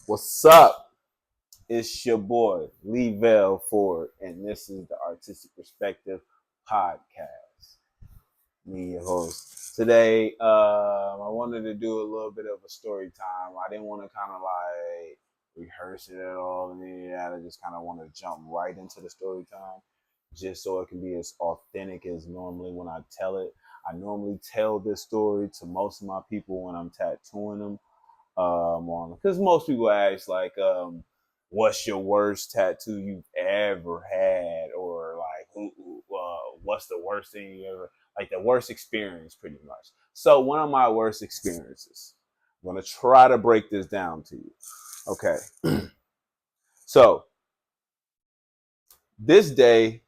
What's up? It's your boy, Lee Vell Ford, and this is the Artistic Perspective Podcast. Me, your host. Today, I wanted to do a little bit of a story time. I didn't want to kind of like rehearse it at all, and I just kind of want to jump right into the story time, just so it can be as authentic as normally when I tell it. I normally tell this story to most of my people when I'm tattooing them on because most people ask like what's your worst tattoo you've ever had, or like what's the worst thing you ever, like the worst experience pretty much. So one of my worst experiences, I'm going to try to break this down to you. Okay. So this day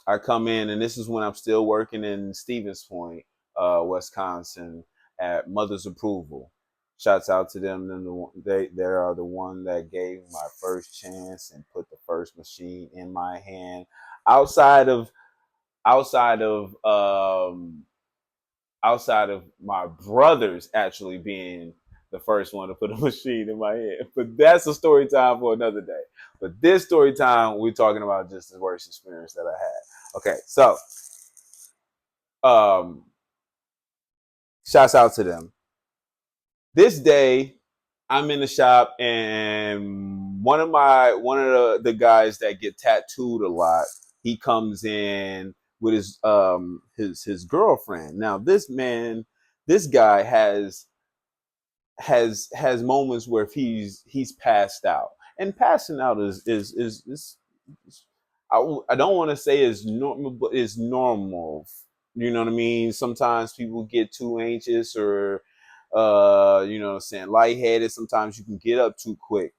I come in, and this is when I'm still working in Stevens Point, Wisconsin, at Mother's Approval. Shouts out to them. They are the one that gave my first chance and put the first machine in my hand. Outside of outside of outside of my brothers actually being the first one to put a machine in my head. But that's a story time for another day. But this story time, we're talking about just the worst experience that I had. Okay, so um, shouts out to them. This day, I'm in the shop, and one of the guys that get tattooed a lot, he comes in with his girlfriend. Now this guy has moments where he's passed out, and passing out is I don't want to say is normal, but is normal. You know what I mean? Sometimes people get too anxious, or you know what I'm saying, lightheaded. Sometimes you can get up too quick.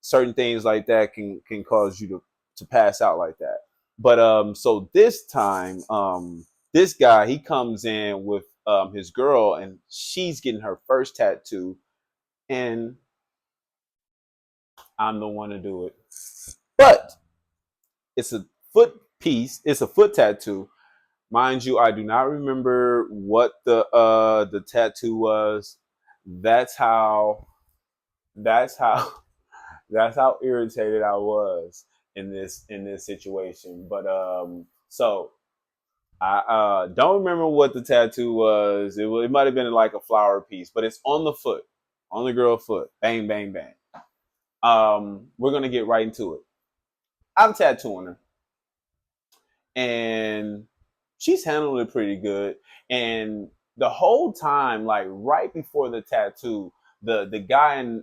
Certain things like that can cause you to pass out like that. But so this time, this guy, he comes in with his girl, and she's getting her first tattoo, and I'm the one to do it. But it's a foot piece. It's a foot tattoo, mind you. I do not remember what the tattoo was. That's how. That's how. That's how irritated I was in this situation. But so I don't remember what the tattoo was. It might have been like a flower piece, but it's on the foot, on the girl foot. Bang, bang, bang. We're gonna get right into it. I'm tattooing her, and she's handling it pretty good. And the whole time, like right before the tattoo, the guy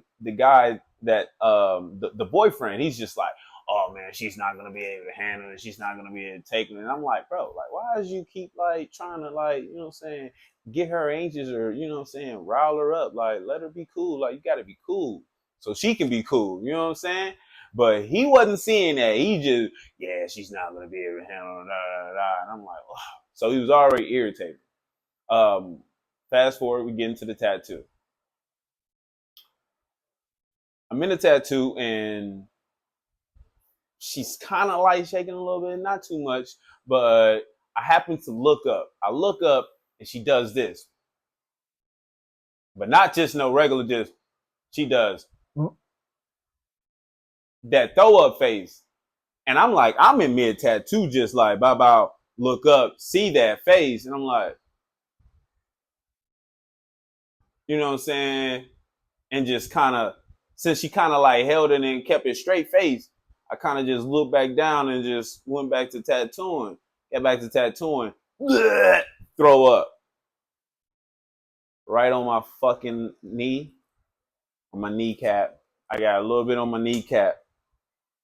that the boyfriend, he's just like, oh man, she's not gonna be able to handle it. She's not gonna be able to take it. And I'm like, bro, like why does you keep like trying to, like, you know what I'm saying, get her anxious, or you know what I'm saying, rile her up, like let her be cool. Like you gotta be cool so she can be cool. You know what I'm saying? But he wasn't seeing that. He just, yeah, she's not gonna be able to handle it. And I'm like, oh. So he was already irritated. Um, Fast forward, we get into the tattoo. I'm in the tattoo, and she's kind of like shaking a little bit, not too much, but I happen to look up. I look up, and she does this, but not just no regular just. She does that throw up face, and I'm like, I'm in mid tattoo, just like about look up, see that face, and I'm like, you know what I'm saying, and just kind of, since she kind of like held it and kept it straight face, I kind of just looked back down and just went back to tattooing. Get back to tattooing. Blech, throw up right on my fucking knee, on my kneecap. I got a little bit on my kneecap,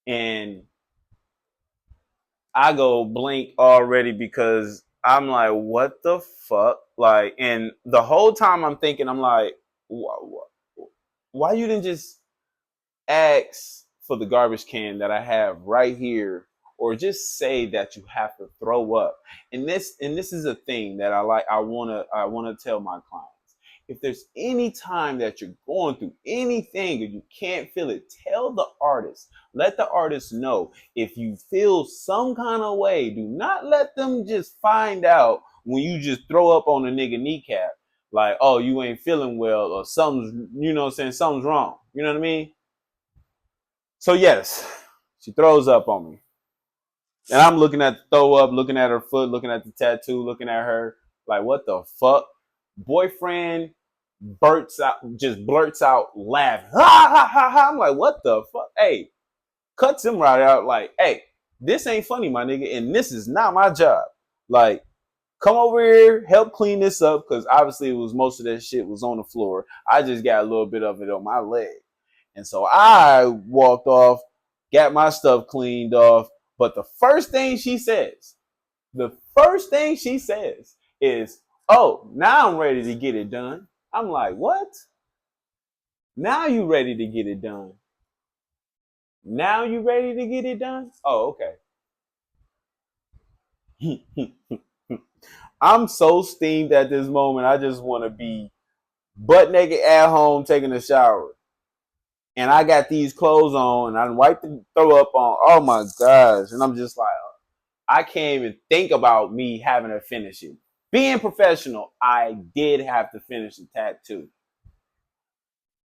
and I go blink already because I'm like, what the fuck? Like, and the whole time I'm thinking, I'm like, why you didn't just ask for the garbage can that I have right here, or just say that you have to throw up. And this is a thing that I wanna tell my clients. If there's any time that you're going through anything and you can't feel it, tell the artist. Let the artist know. If you feel some kind of way, do not let them just find out when you just throw up on a nigga kneecap. Like, oh, you ain't feeling well, or something's, you know what I'm saying, something's wrong. You know what I mean? So yes, she throws up on me. And I'm looking at the throw up, looking at her foot, looking at the tattoo, looking at her, like, what the fuck? Boyfriend just blurts out laughing. Ha ha ha ha. I'm like, what the fuck? Hey, cuts him right out, like, hey, this ain't funny, my nigga, and this is not my job. Like, come over here, help clean this up, because obviously it was most of that shit was on the floor. I just got a little bit of it on my leg. And so I walked off, got my stuff cleaned off. But the first thing she says is, oh, now I'm ready to get it done. I'm like, what? Now you ready to get it done? Now you ready to get it done? Oh, okay. I'm so steamed at this moment. I just want to be butt naked at home taking a shower. And I got these clothes on and I wiped the throw up on. Oh my gosh. And I'm just like, I can't even think about me having to finish it. Being professional, I did have to finish the tattoo.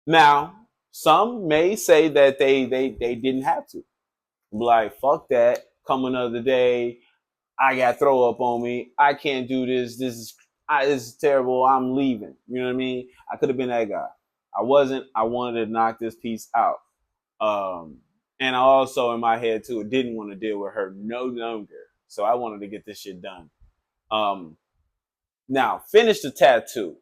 Now, some may say that they didn't have to. Like, fuck that. Come another day. I got throw up on me. I can't do this. This is terrible. I'm leaving. You know what I mean? I could have been that guy. I wasn't. I wanted to knock this piece out. Um, and I also in my head too didn't want to deal with her no longer. So I wanted to get this shit done. Um, Now finish the tattoo.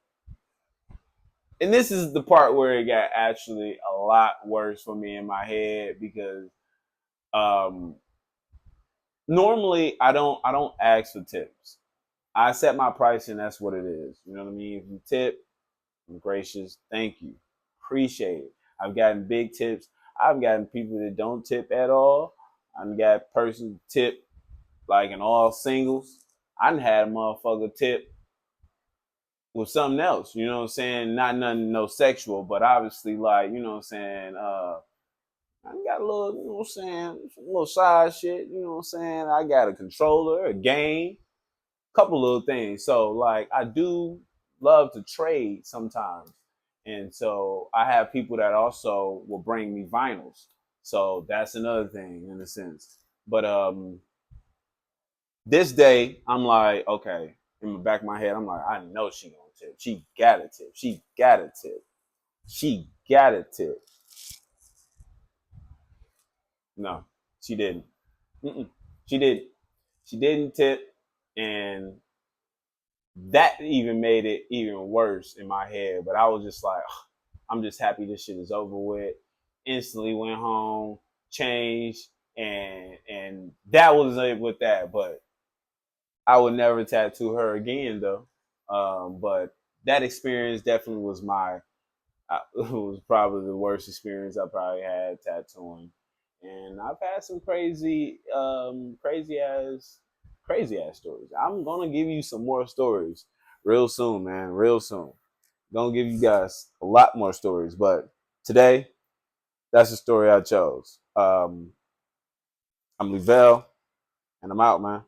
And this is the part where it got actually a lot worse for me in my head because um, normally I don't ask for tips. I set my price and that's what it is. You know what I mean? If you tip, I'm gracious. Thank you. Appreciate it. I've gotten big tips. I've gotten people that don't tip at all. I've got person tip like in all singles. I done had a motherfucker tip with something else, you know what I'm saying? Not nothing no sexual, but obviously like, you know what I'm saying, I got a little, you know what I'm saying, a little side shit, you know what I'm saying? I got a controller, a game, couple little things. So like I do love to trade sometimes. And so I have people that also will bring me vinyls. So that's another thing in a sense. But this day I'm like, okay, in the back of my head, I'm like, I know she gonna tip. She got a tip. She got a tip. She got a tip. No, she didn't. Mm-mm. She didn't. She didn't tip, and that even made it even worse in my head. But I was just like, I'm just happy this shit is over with. Instantly went home, changed, and that was it with that. But I would never tattoo her again though. But that experience definitely was it was probably the worst experience I probably had tattooing. And I've had some crazy ass stories. I'm gonna give you some more stories real soon, man. Real soon. Gonna give you guys a lot more stories, but today that's the story I chose. I'm Lavelle, and I'm out, man.